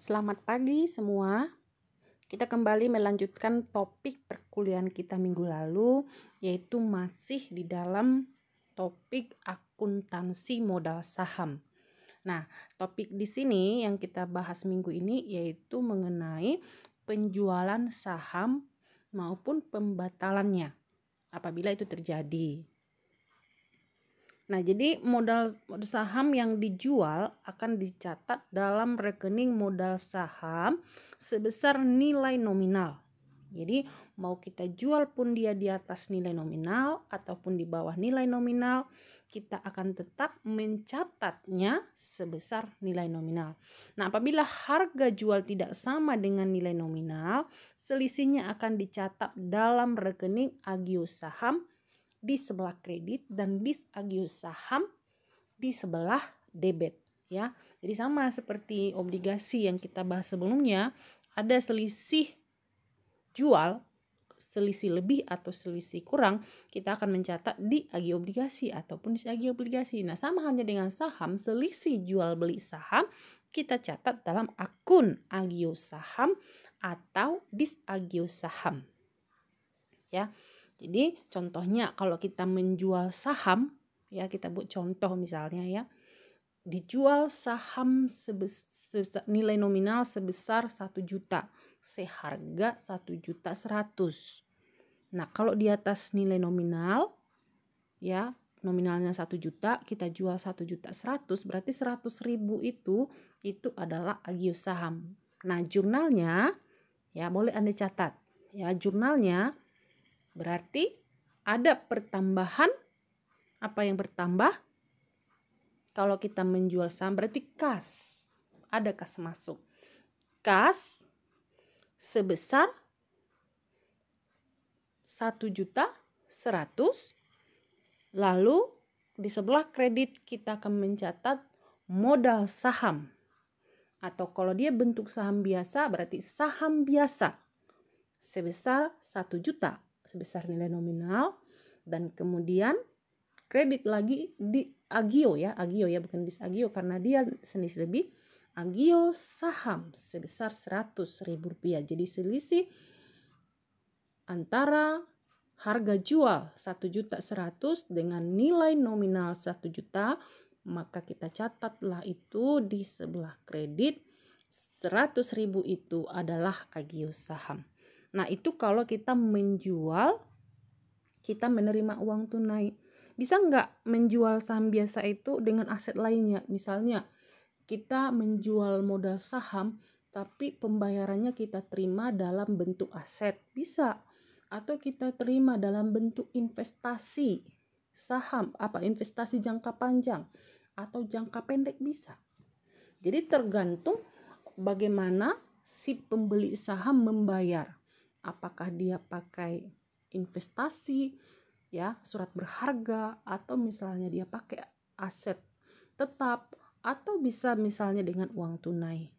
Selamat pagi semua. Kita kembali melanjutkan topik perkuliahan kita minggu lalu, yaitu masih di dalam topik akuntansi modal saham. Nah, topik di sini yang kita bahas minggu ini yaitu mengenai penjualan saham maupun pembatalannya apabila itu terjadi. Nah, jadi modal saham yang dijual akan dicatat dalam rekening modal saham sebesar nilai nominal. Jadi, mau kita jual pun dia di atas nilai nominal ataupun di bawah nilai nominal, kita akan tetap mencatatnya sebesar nilai nominal. Nah, apabila harga jual tidak sama dengan nilai nominal, selisihnya akan dicatat dalam rekening agio saham di sebelah kredit dan dis agio saham di sebelah debit, ya. Jadi sama seperti obligasi yang kita bahas sebelumnya, ada selisih jual, selisih lebih atau selisih kurang, kita akan mencatat di agio obligasi ataupun dis agio obligasi. Nah, sama halnya dengan saham, selisih jual beli saham kita catat dalam akun agio saham atau dis agio saham. Ya. Jadi contohnya kalau kita menjual saham, ya kita buat contoh misalnya ya, dijual saham nilai nominal sebesar 1 juta, seharga 1.100.000. Nah, kalau di atas nilai nominal, ya nominalnya 1 juta, kita jual 1.100.000, berarti 100.000 itu adalah agio saham. Nah, jurnalnya ya boleh Anda catat. Ya, jurnalnya berarti ada pertambahan. Apa yang bertambah? Kalau kita menjual saham berarti kas. Ada kas masuk. Kas sebesar 1.100.000. Lalu di sebelah kredit kita akan mencatat modal saham. Atau kalau dia bentuk saham biasa berarti saham biasa sebesar 1 juta. Sebesar nilai nominal, dan kemudian kredit lagi di agio ya bukan dis agio karena dia selisih lebih, agio saham sebesar 100.000 rupiah. Jadi selisih antara harga jual 1.100.000 dengan nilai nominal 1 juta, maka kita catatlah itu di sebelah kredit 100.000 itu adalah agio saham. Nah, itu kalau kita menjual, kita menerima uang tunai. Bisa nggak menjual saham biasa itu dengan aset lainnya? Misalnya, kita menjual modal saham, tapi pembayarannya kita terima dalam bentuk aset. Bisa. Atau kita terima dalam bentuk investasi saham, investasi jangka panjang atau jangka pendek bisa. Jadi tergantung bagaimana si pembeli saham membayar. Apakah dia pakai investasi, ya, surat berharga, atau misalnya dia pakai aset tetap, atau bisa misalnya dengan uang tunai.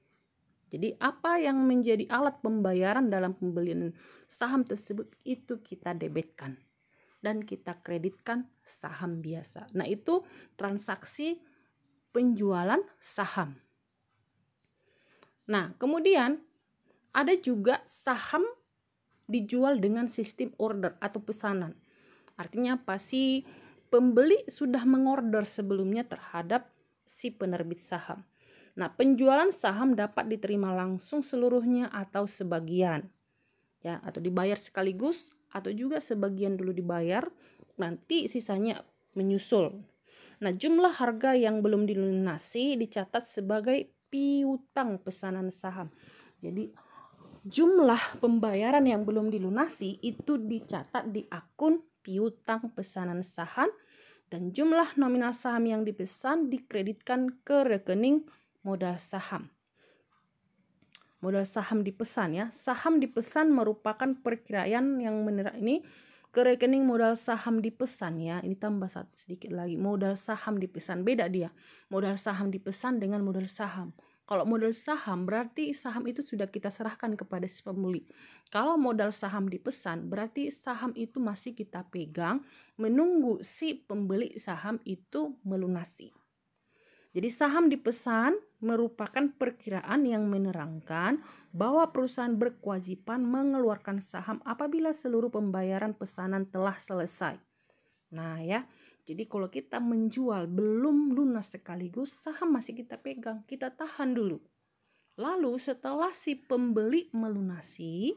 Jadi apa yang menjadi alat pembayaran dalam pembelian saham tersebut itu kita debitkan dan kita kreditkan saham biasa. Nah, itu transaksi penjualan saham. Nah, kemudian ada juga saham dijual dengan sistem order atau pesanan. Artinya apa? Si pembeli sudah mengorder sebelumnya terhadap si penerbit saham. Nah, penjualan saham dapat diterima langsung seluruhnya atau sebagian. Ya, atau dibayar sekaligus atau juga sebagian dulu dibayar, nanti sisanya menyusul. Nah, jumlah harga yang belum dilunasi dicatat sebagai piutang pesanan saham. Jadi jumlah pembayaran yang belum dilunasi itu dicatat di akun piutang pesanan saham, dan jumlah nominal saham yang dipesan dikreditkan ke rekening modal saham. Modal saham dipesan ya. Saham dipesan merupakan perkiraan yang ini ke rekening modal saham dipesan ya. Ini tambah sedikit lagi. Modal saham dipesan beda dia. Modal saham dipesan dengan modal saham. Kalau modal saham berarti saham itu sudah kita serahkan kepada si pembeli. Kalau modal saham dipesan berarti saham itu masih kita pegang menunggu si pembeli saham itu melunasi. Jadi saham dipesan merupakan perkiraan yang menerangkan bahwa perusahaan berkewajiban mengeluarkan saham apabila seluruh pembayaran pesanan telah selesai. Nah ya, jadi kalau kita menjual belum lunas sekaligus, saham masih kita pegang, kita tahan dulu. Lalu setelah si pembeli melunasi,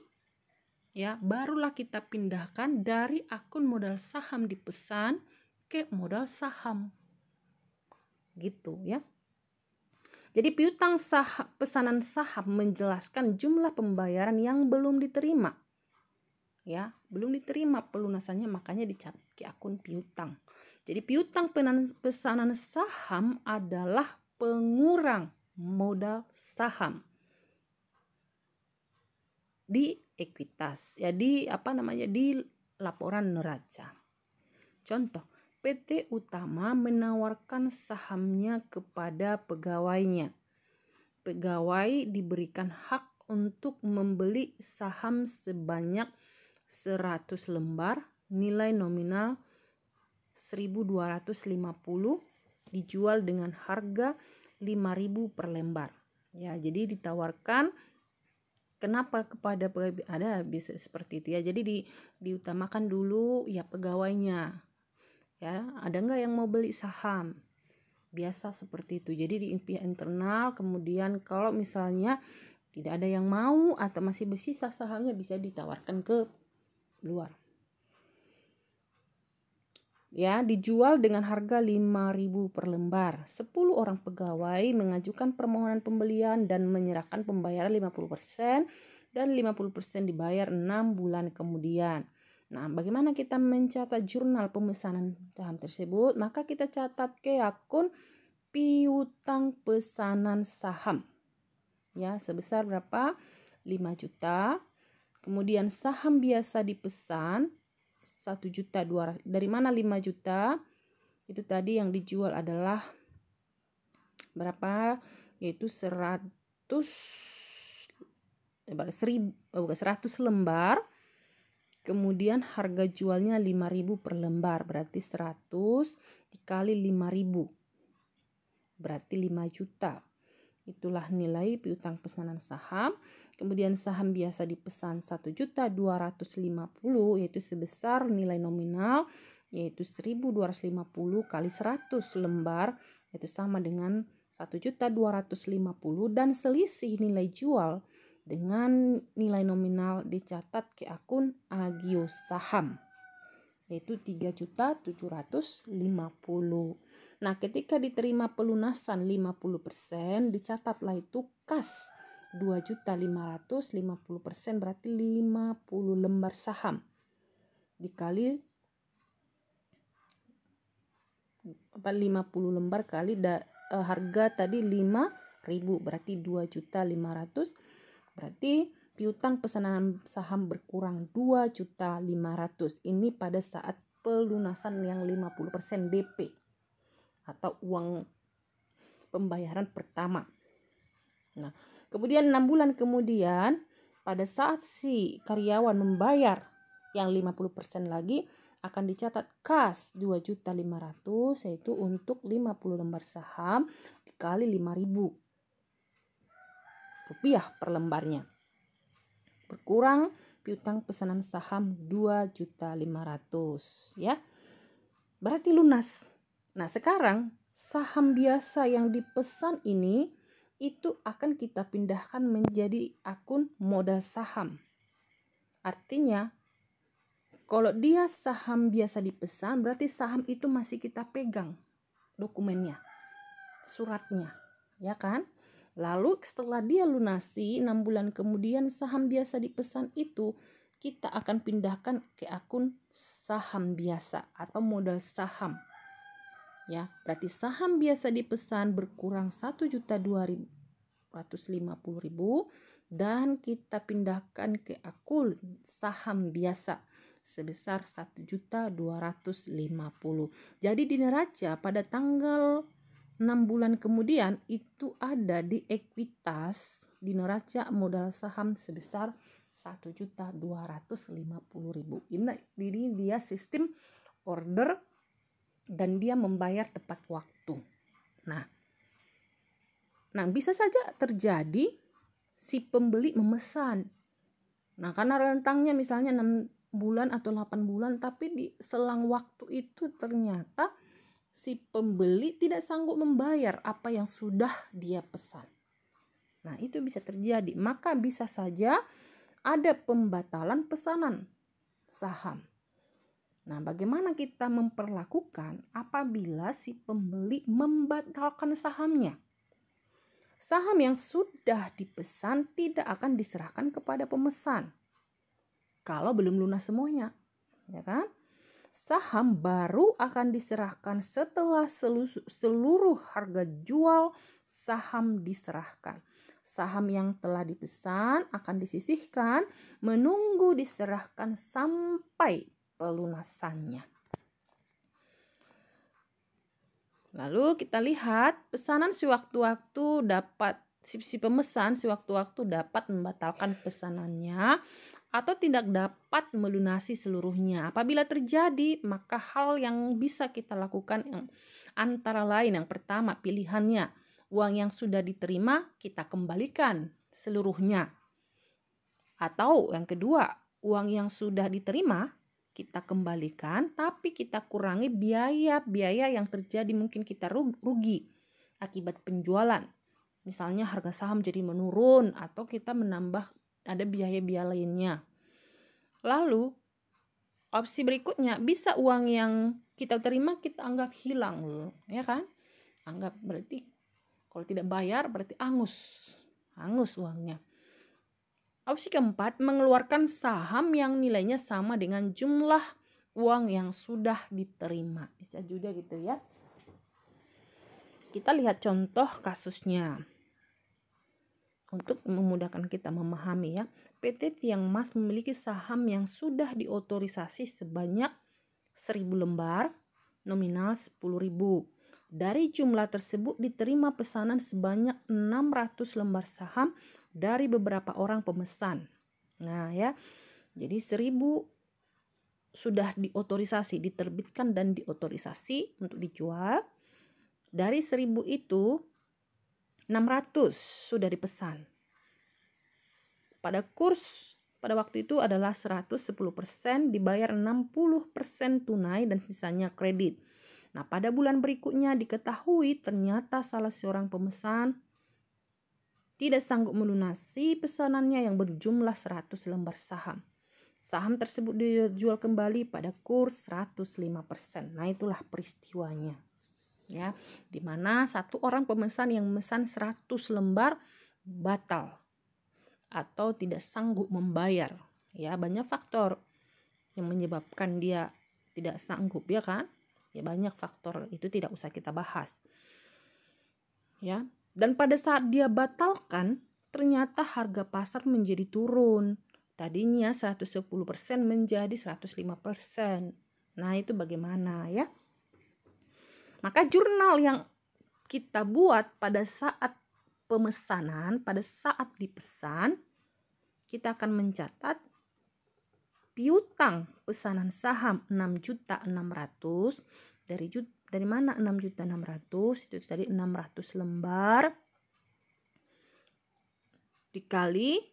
ya barulah kita pindahkan dari akun modal saham dipesan ke modal saham. Gitu ya. Jadi piutang pesanan saham menjelaskan jumlah pembayaran yang belum diterima. Ya, belum diterima pelunasannya, makanya dicatat ke akun piutang. Jadi piutang pesanan saham adalah pengurang modal saham di ekuitas. Ya di laporan neraca. Contoh, PT Utama menawarkan sahamnya kepada pegawainya. Pegawai diberikan hak untuk membeli saham sebanyak 100 lembar, nilai nominal 1.250, dijual dengan harga 5.000 per lembar. Ya, jadi ditawarkan kenapa kepada pegawai, ada bisa seperti itu ya. Jadi diutamakan dulu ya pegawainya. Ya, ada nggak yang mau beli saham? Biasa seperti itu. Jadi di pihak internal, kemudian kalau misalnya tidak ada yang mau atau masih bersisa sahamnya, bisa ditawarkan ke luar. Ya, dijual dengan harga 5.000 per lembar. 10 orang pegawai mengajukan permohonan pembelian dan menyerahkan pembayaran 50% dan 50% dibayar 6 bulan kemudian. Nah, bagaimana kita mencatat jurnal pemesanan saham tersebut? Maka kita catat ke akun piutang pesanan saham. Ya, sebesar berapa? 5 juta. Kemudian saham biasa dipesan 1.200.000. Dari mana 5 juta? Itu tadi yang dijual adalah berapa? Yaitu 100 lembar. Kemudian harga jualnya 5.000 per lembar, berarti 100 dikali 5.000. Berarti 5 juta. Itulah nilai piutang pesanan saham. Kemudian saham biasa dipesan 1.250.000, yaitu sebesar nilai nominal yaitu 1.250 kali 100 lembar, yaitu sama dengan 1.250.000, dan selisih nilai jual dengan nilai nominal dicatat ke akun agio saham, yaitu 3.750.000. Nah, ketika diterima pelunasan 50%, dicatatlah itu kas 2.500.000, 50% berarti 50 lembar saham. Dikali 50 lembar kali harga tadi 5.000, berarti 2.500.000. Berarti piutang pesanan saham berkurang 2.500.000. Ini pada saat pelunasan yang 50% DP atau uang pembayaran pertama. Nah, kemudian 6 bulan kemudian pada saat si karyawan membayar yang 50% lagi, akan dicatat kas 2.500.000, yaitu untuk 50 lembar saham dikali 5.000 rupiah per lembarnya. Berkurang piutang pesanan saham 2.500.000 ya. Berarti lunas. Nah, sekarang saham biasa yang dipesan ini itu akan kita pindahkan menjadi akun modal saham. Artinya kalau dia saham biasa dipesan, berarti saham itu masih kita pegang dokumennya, suratnya, ya kan? Lalu setelah dia lunasi 6 bulan kemudian, saham biasa dipesan itu kita akan pindahkan ke akun saham biasa atau modal saham. Ya, berarti saham biasa dipesan berkurang 1.250.000 dan kita pindahkan ke akun saham biasa sebesar 1.250.000. Jadi di neraca pada tanggal 6 bulan kemudian itu ada di ekuitas di neraca modal saham sebesar 1.250.000. Ini dia sistem order dan dia membayar tepat waktu. Nah, Nah, bisa saja terjadi si pembeli memesan. Nah, karena rentangnya misalnya 6 bulan atau 8 bulan, tapi di selang waktu itu ternyata si pembeli tidak sanggup membayar apa yang sudah dia pesan. Nah, itu bisa terjadi. Maka bisa saja ada pembatalan pesanan saham. Nah, bagaimana kita memperlakukan apabila si pembeli membatalkan sahamnya? Saham yang sudah dipesan tidak akan diserahkan kepada pemesan kalau belum lunas semuanya, ya kan? Saham baru akan diserahkan setelah seluruh harga jual saham diserahkan. Saham yang telah dipesan akan disisihkan menunggu diserahkan sampai pelunasannya. Lalu kita lihat pesanan sewaktu-waktu dapat si pemesan sewaktu-waktu dapat membatalkan pesanannya atau tidak dapat melunasi seluruhnya. Apabila terjadi, maka hal yang bisa kita lakukan antara lain, yang pertama pilihannya, uang yang sudah diterima kita kembalikan seluruhnya. Atau yang kedua, uang yang sudah diterima kita kembalikan, tapi kita kurangi biaya-biaya yang terjadi, mungkin kita rugi akibat penjualan. Misalnya harga saham jadi menurun atau kita menambah ada biaya-biaya lainnya. Lalu opsi berikutnya, bisa uang yang kita terima kita anggap hilang, ya kan? Anggap berarti kalau tidak bayar berarti angus uangnya. Opsi keempat, mengeluarkan saham yang nilainya sama dengan jumlah uang yang sudah diterima. Bisa juga gitu ya. Kita lihat contoh kasusnya. Untuk memudahkan kita memahami ya. PT Tiang Mas memiliki saham yang sudah diotorisasi sebanyak 1.000 lembar, nominal 10.000. Dari jumlah tersebut diterima pesanan sebanyak 600 lembar saham dari beberapa orang pemesan. Nah ya, jadi 1.000 sudah diotorisasi, diterbitkan dan diotorisasi untuk dijual. Dari 1.000 itu 600 sudah dipesan. Pada kurs pada waktu itu adalah 110%, dibayar 60% tunai dan sisanya kredit. Nah, pada bulan berikutnya diketahui ternyata salah seorang pemesan tidak sanggup melunasi pesanannya yang berjumlah 100 lembar saham. Saham tersebut dijual kembali pada kurs 105%. Nah, itulah peristiwanya. Ya, di mana satu orang pemesan yang memesan 100 lembar batal atau tidak sanggup membayar. Ya, banyak faktor yang menyebabkan dia tidak sanggup, ya kan? Ya, banyak faktor, itu tidak usah kita bahas. Ya. Dan pada saat dia batalkan, ternyata harga pasar menjadi turun. Tadinya 110% menjadi 105%. Nah, itu bagaimana ya? Maka jurnal yang kita buat pada saat pemesanan, pada saat dipesan, kita akan mencatat piutang pesanan saham 6.600.000 dari mana 6.600.000 itu tadi 600 lembar dikali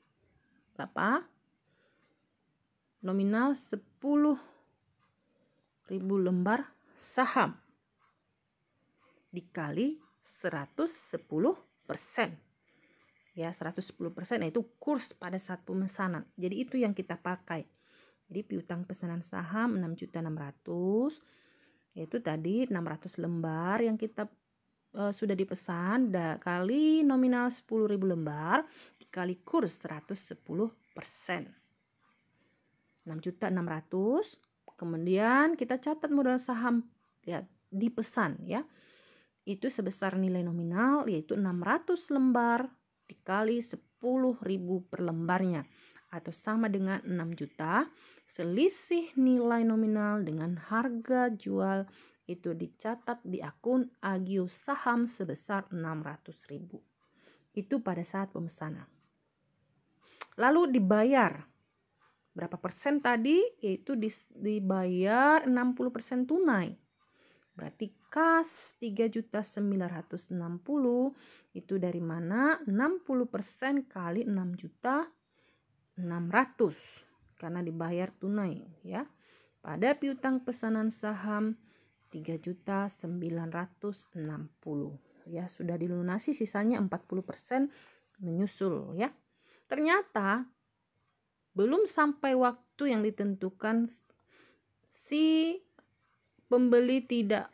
berapa? Nominal 10.000 lembar saham dikali 110%. Ya, 110% itu kurs pada saat pemesanan. Jadi itu yang kita pakai. Jadi piutang pesanan saham 6.600.000, yaitu tadi 600 lembar yang kita sudah dipesan kali nominal 10.000 lembar dikali kurs 110%. 6.600.000. Kemudian kita catat modal saham ya dipesan ya. Itu sebesar nilai nominal yaitu 600 lembar dikali 10.000 per lembarnya atau sama dengan 6 juta. Selisih nilai nominal dengan harga jual itu dicatat di akun agio saham sebesar 600.000. Itu pada saat pemesanan. Lalu dibayar berapa persen tadi? Yaitu dibayar 60% tunai. Berarti kas 3.960.000 Itu dari mana? 60% kali 6.600.000 karena dibayar tunai ya. Pada piutang pesanan saham 3.960.000 ya, sudah dilunasi, sisanya 40% menyusul ya. Ternyata belum sampai waktu yang ditentukan si pembeli tidak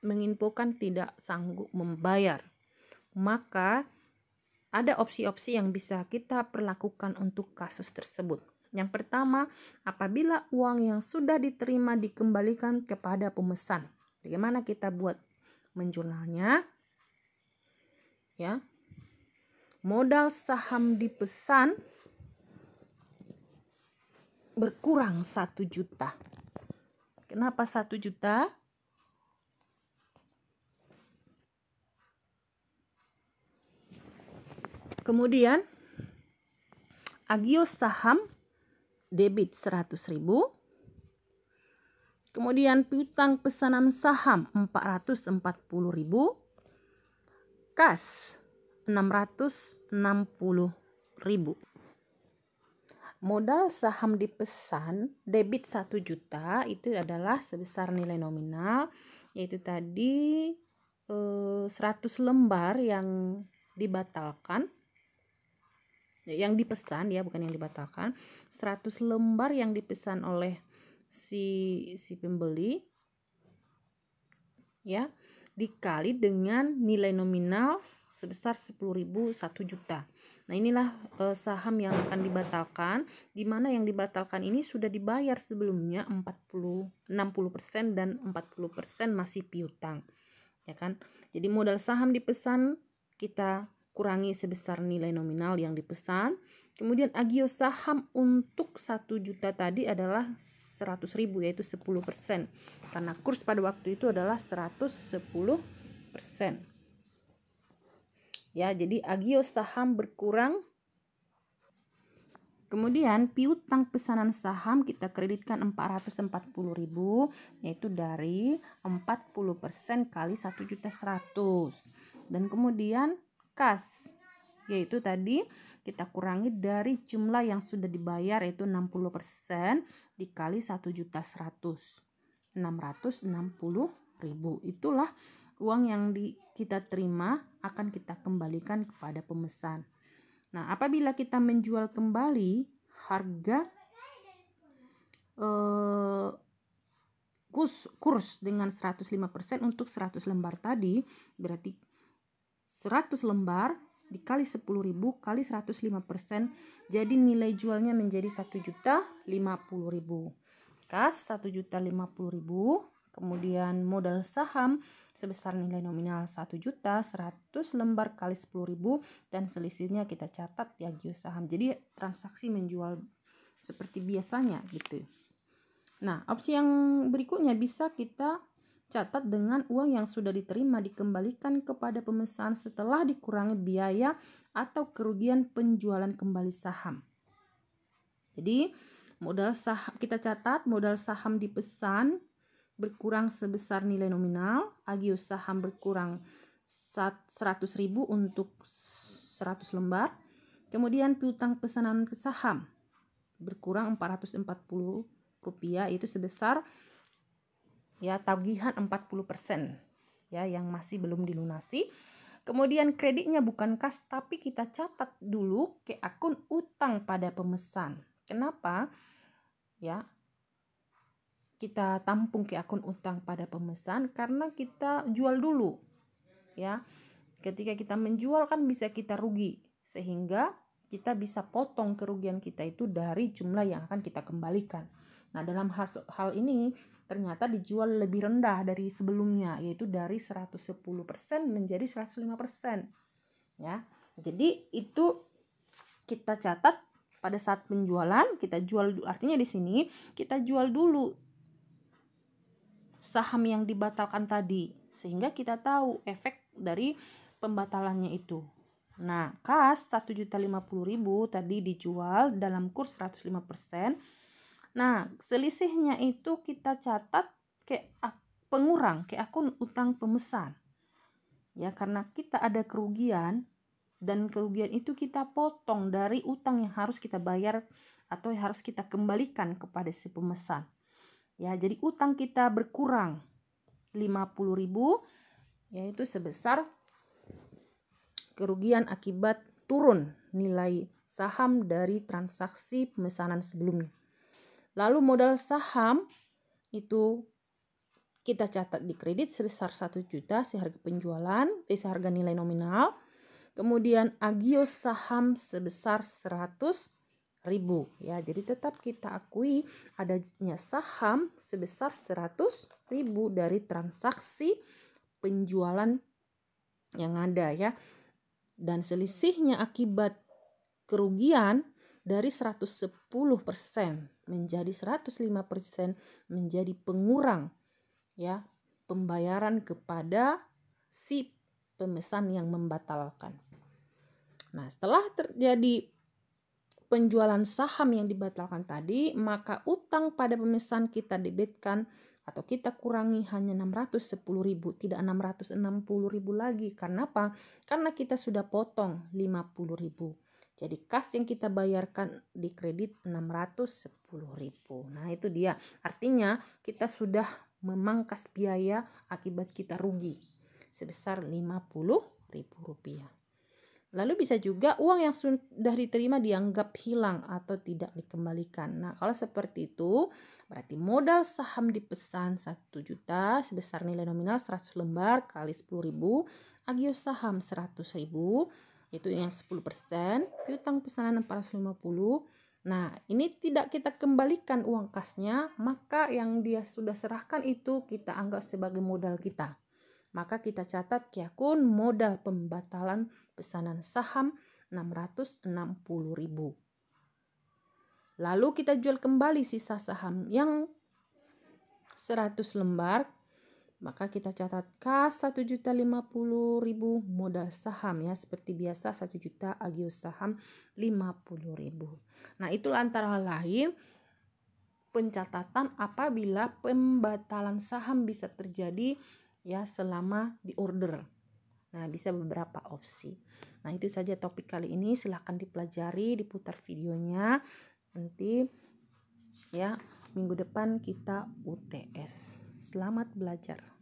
menginfokan tidak sanggup membayar. Maka ada opsi-opsi yang bisa kita perlakukan untuk kasus tersebut. Yang pertama, apabila uang yang sudah diterima dikembalikan kepada pemesan. Bagaimana kita buat menjurnalnya? Ya. Modal saham dipesan berkurang 1 juta. Kenapa 1 juta? Kemudian agio saham debit 100.000. Kemudian piutang pesanan saham 440.000. Kas 660.000. Modal saham dipesan debit 1 juta itu adalah sebesar nilai nominal, yaitu tadi 100 lembar yang dibatalkan, yang dipesan ya, bukan yang dibatalkan. 100 lembar yang dipesan oleh si pembeli ya, dikali dengan nilai nominal sebesar 10.000 1 juta. Nah, inilah saham yang akan dibatalkan, di mana yang dibatalkan ini sudah dibayar sebelumnya 60% dan 40% masih piutang. Ya kan? Jadi modal saham dipesan kita kurangi sebesar nilai nominal yang dipesan. Kemudian agio saham untuk 1 juta tadi adalah 100.000, yaitu 10%. Karena kurs pada waktu itu adalah 110%. Ya, jadi agio saham berkurang. Kemudian piutang pesanan saham kita kreditkan 440.000, yaitu dari 40% kali 1.100.000. Dan kemudian kas, yaitu tadi kita kurangi dari jumlah yang sudah dibayar, yaitu 60% dikali 1.100.000, 660.000. Itulah uang yang kita terima akan kita kembalikan kepada pemesan. Nah, apabila kita menjual kembali harga kurs dengan 105% untuk 100 lembar tadi, berarti 100 lembar dikali 10.000 kali 105%, jadi nilai jualnya menjadi 1.050.000. Kas 1.050.000. Kemudian modal saham sebesar nilai nominal 1 juta, 100 lembar kali 10.000, dan selisihnya kita catat di agio saham. Jadi transaksi menjual seperti biasanya gitu. Nah, opsi yang berikutnya bisa kita catat dengan uang yang sudah diterima dikembalikan kepada pemesan setelah dikurangi biaya atau kerugian penjualan kembali saham. Jadi modal saham kita catat, modal saham dipesan berkurang sebesar nilai nominal, agio saham berkurang 100.000 untuk 100 lembar. Kemudian piutang pesanan ke saham berkurang 440 rupiah, itu sebesar ya tagihan 40% ya yang masih belum dilunasi. Kemudian kreditnya bukan kas, tapi kita catat dulu ke akun utang pada pemesan. Kenapa? Ya, kita tampung ke akun utang pada pemesan karena kita jual dulu. Ya. Ketika kita menjual kan bisa kita rugi, sehingga kita bisa potong kerugian kita itu dari jumlah yang akan kita kembalikan. Nah, dalam hal ini ternyata dijual lebih rendah dari sebelumnya, yaitu dari 110% menjadi 105%. Ya. Jadi itu kita catat pada saat penjualan, kita jual, artinya di sini kita jual dulu saham yang dibatalkan tadi, sehingga kita tahu efek dari pembatalannya itu. Nah, kas 1.050.000 tadi dijual dalam kurs 105%. Nah, selisihnya itu kita catat ke pengurang, ke akun utang pemesan. Ya, karena kita ada kerugian dan kerugian itu kita potong dari utang yang harus kita bayar atau yang harus kita kembalikan kepada si pemesan. Ya, jadi utang kita berkurang 50.000, yaitu sebesar kerugian akibat turun nilai saham dari transaksi pemesanan sebelumnya. Lalu modal saham itu kita catat di kredit sebesar 1 juta seharga penjualan, seharga nilai nominal. Kemudian agio saham sebesar 100.000. Ya, jadi tetap kita akui adanya saham sebesar 100.000 dari transaksi penjualan yang ada ya. Dan selisihnya akibat kerugian dari 110% menjadi 105% menjadi pengurang ya pembayaran kepada si pemesan yang membatalkan. Nah, setelah terjadi penjualan saham yang dibatalkan tadi, maka utang pada pemesan kita debitkan atau kita kurangi hanya 610.000, tidak 660.000 lagi. Karena apa? Karena kita sudah potong 50.000. Jadi kas yang kita bayarkan di kredit 610.000. Nah, itu dia. Artinya kita sudah memangkas biaya akibat kita rugi sebesar 50.000 rupiah. Lalu bisa juga uang yang sudah diterima dianggap hilang atau tidak dikembalikan. Nah, kalau seperti itu berarti modal saham dipesan 1 juta sebesar nilai nominal 100 lembar kali 10.000, agio saham 100.000, itu yang 10%, piutang pesanan 450. Nah, ini tidak kita kembalikan uang kasnya, maka yang dia sudah serahkan itu kita anggap sebagai modal kita. Maka kita catat ke akun modal pembatalan pesanan saham 660.000. Lalu kita jual kembali sisa saham yang 100 lembar, maka kita catat kas 1.050.000 modal saham ya, seperti biasa 1 juta agio saham 50.000. Nah, itulah antara lain pencatatan apabila pembatalan saham bisa terjadi ya selama di order. Nah, bisa beberapa opsi. Nah, itu saja topik kali ini. Silahkan dipelajari, diputar videonya. Nanti ya minggu depan kita UTS. Selamat belajar.